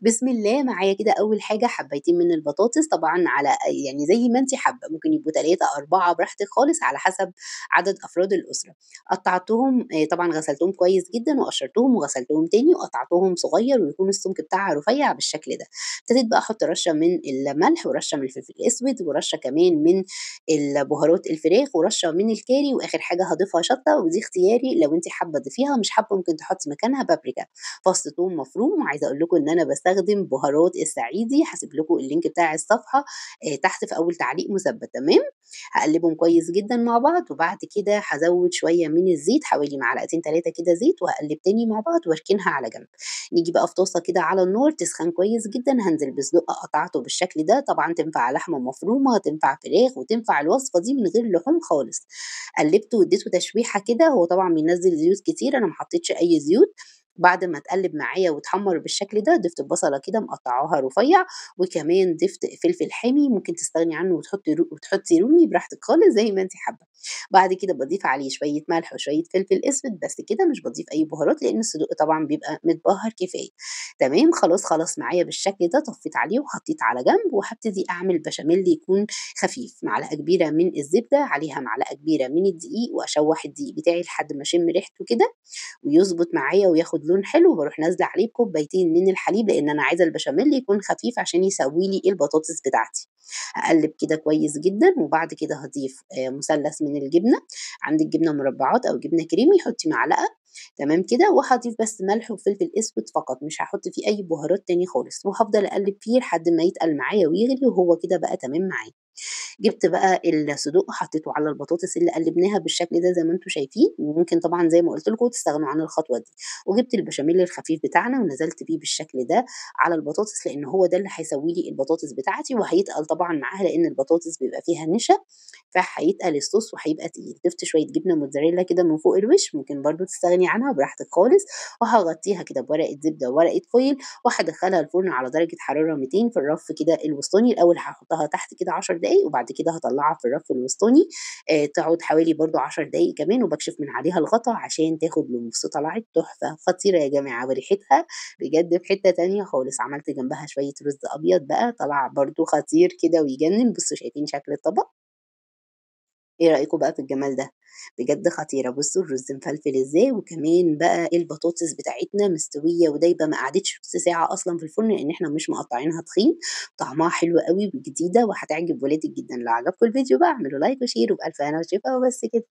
بسم الله معايا كده أول حاجة حبّايتين من البطاطس طبعًا على يعني زي ما أنتِ حابة، ممكن يبقوا 3، 4 براحتك خالص على حسب عدد أفراد الأسرة. قطّعتهم طبعًا غسلتهم كويس جدًا وقشّرتهم وغسلتهم تاني وقطّعتهم صغيّر ويكون السمك بتاعها رفيّع بالشكل ده. ابتديت بقى أحُط رشّة من الملح ورشّة من الفلفل الأسود ورشّة كمان من بهارات الفراخ ورشّة من الكاري وآخر حاجة هاضيفها شطة ودي اختياري لو أنتِ حابة تضيفيها، مش حابة ممكن تحطّي مكانها بابريكا. فص ثوم مفروم، وعايزة أقول لكم إن أنا باستخدم بهارات الصعيدي، هاسيب لكم اللينك بتاع الصفحة تحت في أول تعليق مثبت تمام، هاقلّبهم كويس جدًا مع بعض، وبعد كده هازوّد شوية من الزيت حوالي معلقتين 3 كده زيت، وهاقلّب تاني مع بعض واركنها على جنب. نيجي بقى في طاسة كده على النار تسخن كويس جدًا، هانزل بصدق قطعته بالشكل ده، طبعًا تنفع لحمة مفرومة، تنفع فراخ، وتنفع الوصفة دي من غير لحوم خالص. قلّبته واديته تشويحة كده، هو طبعًا بينزّل زيوت كتير، أنا ما حطيتش أي زيوت. بعد ما اتقلّب معايا واتحمّر بالشكل ده، ضِفت بصلة كده مقطّعاها رفيّع، وكمان ضِفت فلفل حامي ممكن تستغني عنه وتحطّي رومي براحتك خالص زي ما أنتِ حابة. بعد كده باضيف عليه شوية ملح وشوية فلفل أسود بس كده، مش باضيف أي بهارات لإن الصدوق طبعًا بيبقى متبهّر كفاية. تمام، خلاص معايا بالشكل ده، طفّيت عليه وحطّيت على جنب، وهابتدي أعمل بشاميل يكون خفيف، معلقة كبيرة من الزبدة، عليها معلقة كبيرة من الدقيق، وأشوّح الدقيق بتاعي لحد ما أشم ريحته كده ويضبط معايا وياخد لون حلو، باروح نازلة عليه بكوبايتين من الحليب، لإن أنا عايزة البشاميل يكون خفيف عشان يسوي لي البطاطس بتاعتي. هاقلّب كده كويس جدًا، وبعد كده هاضيف مثلث من الجبنة، عندِك جبنة مربعات أو جبنة كريمي حطي معلقة، تمام كده، وهاضيف بس ملح وفلفل أسود فقط، مش هاحط فيه أي بهارات تاني خالص، وهافضل أقلّب فيه لحد ما يتقل معايا ويغلي، وهو كده بقى تمام معايا. جِبت بقى الصدوق حطيته على البطاطس اللي قلّبناها بالشكل ده زي ما أنتم شايفين، وممكن طبعًا زي ما قُلت لكم تستغنوا عن الخطوة دي، وجِبت البشاميل الخفيف بتاعنا ونزلت بيه بالشكل ده على البطاطس، لإن هو ده اللي هيسوي لي البطاطس بتاعتي، وهيتقل طبعًا معاها لإن البطاطس بيبقى فيها نشا، فهيتقل الصوص وهيبقى تقيل. ضِفت شوية جبنة موتزاريلا كده من فوق الوش، ممكن برضه تستغني عنها براحتك خالص، وهاغطّيها كده بورقة زبدة وورقة فويل، وهادخّلها الفرن على درجة حرارة 200 في الرف كده الوسطاني، الأول هاحطها تحت كده 10 دقايق، وبعد كده هاطلّعها في الرف الوسطاني تقعد حوالي برضه 10 دقايق كمان، وباكشف من عليها الغطا عشان تاخد لون. بُصّوا طلعت تحفة خطيرة يا جماعة، وريحتها بجد في حتة تانية خالص. عملت جنبها شوية رز أبيض بقى طلع برضه خطير كده ويجنن. بُصّوا شايفين شكل الطبق؟ إيه رأيكم بقى في الجمال ده؟ بجد خطيرة. بُصّوا الرز مفلفل إزاي، وكمان بقى البطاطس بتاعتنا مستوية ودايبة ما قعدتش نُص ساعة أصلًا في الفرن، لإن إحنا مش مقطّعينها تخين، طعمها حلو أوي وجديدة وهتعجب ولادِك جدًا. لو عجبكم الفيديو بقى اعملوا لايك وشير وبألف هنا وشفا وبس كده.